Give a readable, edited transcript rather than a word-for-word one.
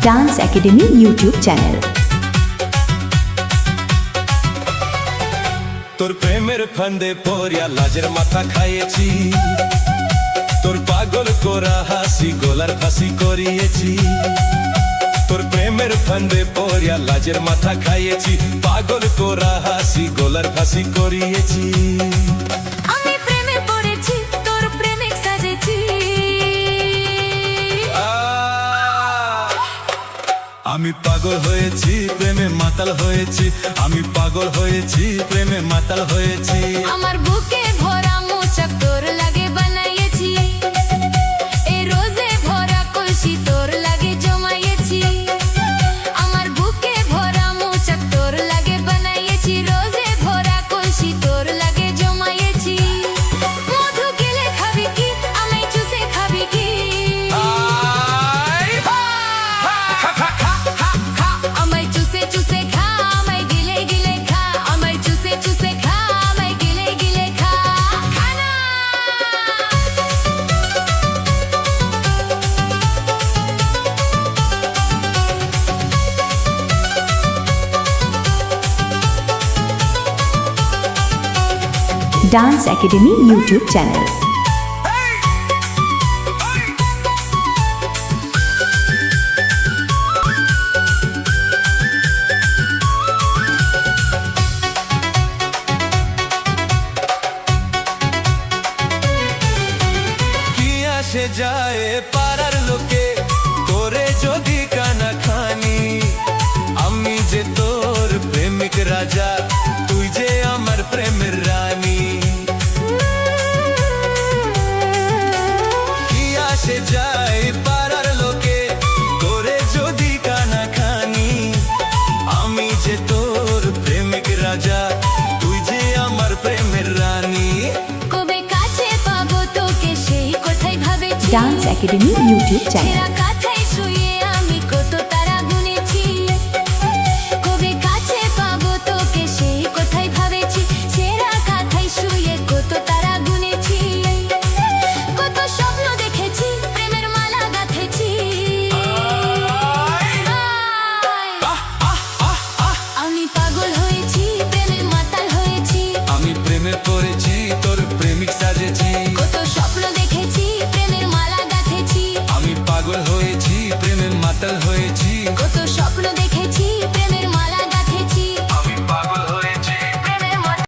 Dance academy YouTube channel. তোর প্রেমের ফান্দে পড়িয়া লাজের মাথা খাইয়েছি, তোর পাগল করা হাসি গোলার ফাঁসি করিয়েছি। তোর প্রেমের ফান্দে পড়িয়া লাজের মাথা খাইয়েছি, পাগল করা হাসি গোলার ফাঁসি করিয়েছি। আমি প্রেমে পড়েছি, তোর প্রেমিক সাজেছি। আমি পাগল হয়েছি, প্রেমে মাতাল হয়েছি। আমি পাগল হয়েছি, প্রেমে মাতাল হয়েছি। আমার বুকে ভরা মোচক তোর লাগে বানাইয়েছি, এই রোজে ভরা কলসি তোর লাগে জমাইয়েছি। আমার বুকে ভরা মোচক তোর লাগে বানাইয়েছি, রোজে ভরা কলসি তোর লাগে জমাইয়েছি। মধু গেলে খাবি কি, আমায় চুষে খাবি কি? আমায় চুষে চুষে খা, আমায় গিলে গিলে খা। আমায় চুষে চুষে খা, আমায় গিলে গিলে খা। খানা ডান্স একাডেমি ইউটিউব চ্যানেল। কি আসে যায় পাড়ার লোকে করে যদি কানা খানি, আমি যে তোর প্রেমিক রাজা, তুই যে আমার প্রেমের রানী। কি আসে যায় পাড়ার লোকে করে যদি কানা খানি, আমি যে তোর প্রেমিক রাজা, তুই যে আমার প্রেমের রানী। কবে কাছে পাবো তোকে, সেই কথাই ভাবেছি। Dance academy YouTube channel.